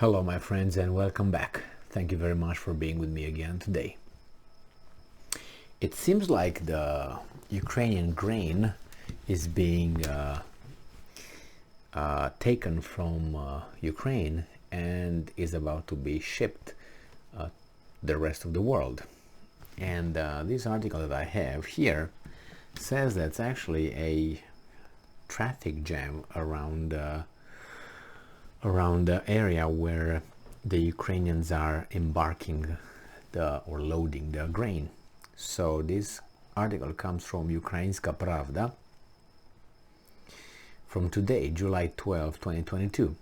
Hello my friends and welcome back. Thank you very much for being with me again today. It seems like the Ukrainian grain is being taken from Ukraine and is about to be shipped the rest of the world. And this article that I have here says that's actually a traffic jam around the area where the Ukrainians are embarking or loading the grain. So this article comes from Ukrainska Pravda from today, July 12, 2022.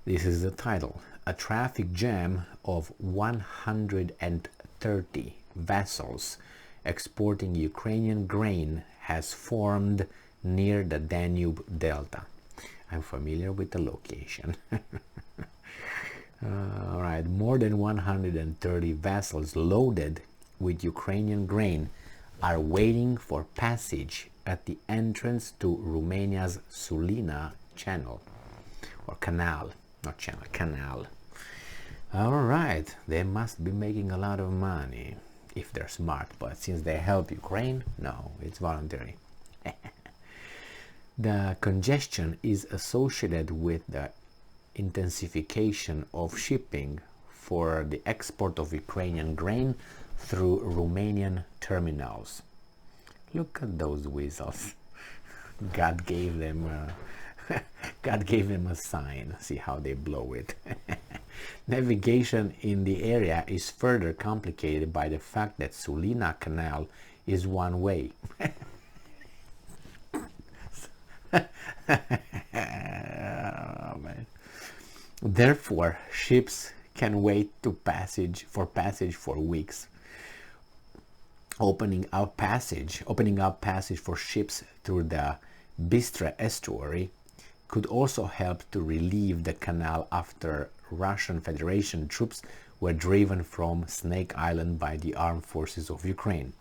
This is the title: a traffic jam of 130 vessels exporting Ukrainian grain has formed near the Danube Delta. I'm familiar with the location. All right, more than 130 vessels loaded with Ukrainian grain are waiting for passage at the entrance to Romania's Sulina channel, or canal, not channel, canal. All right, they must be making a lot of money if they're smart, but since they help Ukraine, no, it's voluntary. The congestion is associated with the intensification of shipping for the export of Ukrainian grain through Romanian terminals. Look at those weasels. God gave them a sign. See how they blow it. Navigation in the area is further complicated by the fact that Sulina Canal is one way. Oh, man. Therefore, ships can wait for passage for weeks. Opening up passage for ships through the Bistre estuary could also help to relieve the canal after Russian Federation troops were driven from Snake Island by the armed forces of Ukraine.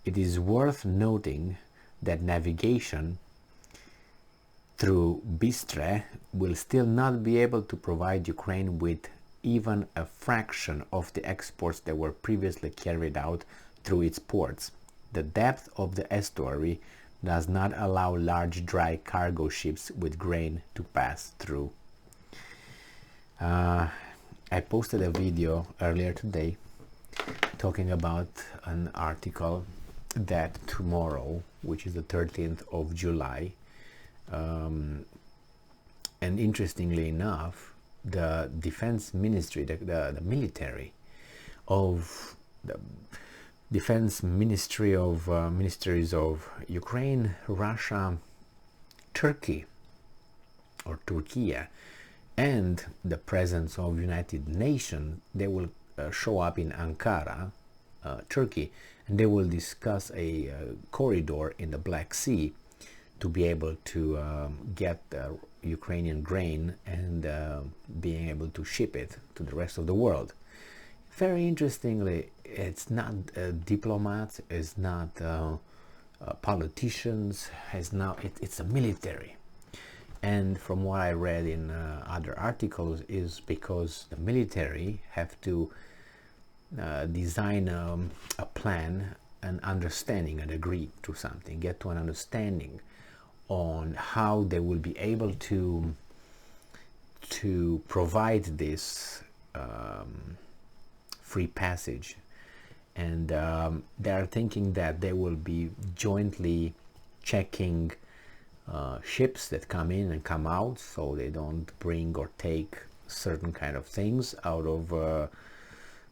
It is worth noting that navigation through Bistre will still not be able to provide Ukraine with even a fraction of the exports that were previously carried out through its ports. The depth of the estuary does not allow large dry cargo ships with grain to pass through. I posted a video earlier today talking about an article that tomorrow, which is the 13th of July, and interestingly enough, the defense ministry, the military of the defense ministry of ministries of Ukraine, Russia, Turkey, or Turkey, and the presence of United Nations, they will show up in Ankara, Turkey, and they will discuss a corridor in the Black Sea to be able to get Ukrainian grain and being able to ship it to the rest of the world. Very interestingly, it's not diplomats, it's not politicians, it's a military. And from what I read in other articles, is because the military have to design a plan, an understanding, and agree to something, get to an understanding on how they will be able to provide this free passage. And they are thinking that they will be jointly checking ships that come in and come out, so they don't bring or take certain kind of things out of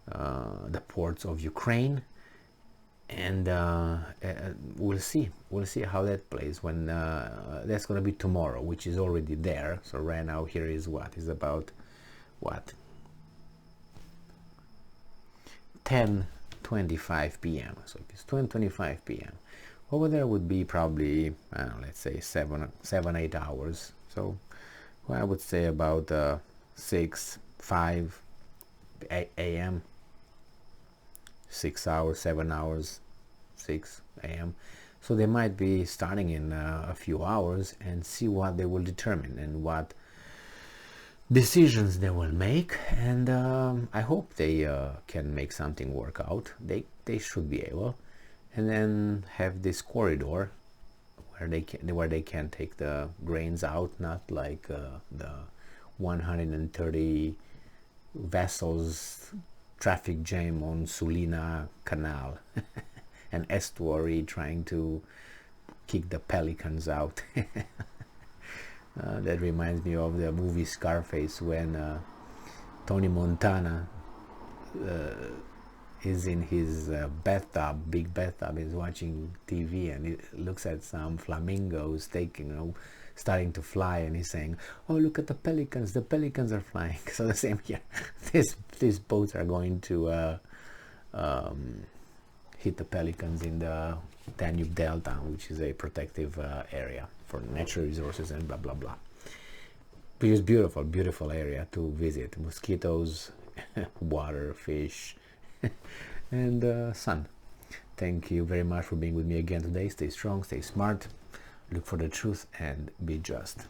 the ports of Ukraine. And we'll see how that plays when that's going to be tomorrow, which is already there. So right now here is about 10:25 p.m. So if it's 10:25 p.m. over there would be probably, I don't know, let's say 7-8 hours. So I would say about 5 a.m. 6 hours, 7 hours, 6 a.m. So they might be starting in a few hours and see what they will determine and what decisions they will make, and I hope they can make something work out. They should be able, and then have this corridor where they can take the grains out, not like the 130 vessels traffic jam on Sulina Canal, an estuary trying to kick the pelicans out. That reminds me of the movie Scarface, when Tony Montana is in his big bathtub, is watching TV, and he looks at some flamingos starting to fly, and he's saying, "Oh, look at the pelicans are flying." So the same here. These boats are going to hit the pelicans in the Danube Delta, which is a protective area for natural resources and blah blah blah. Because beautiful area to visit. Mosquitoes, water, fish, and sun. Thank you very much for being with me again today. Stay strong, stay smart, look for the truth, and be just.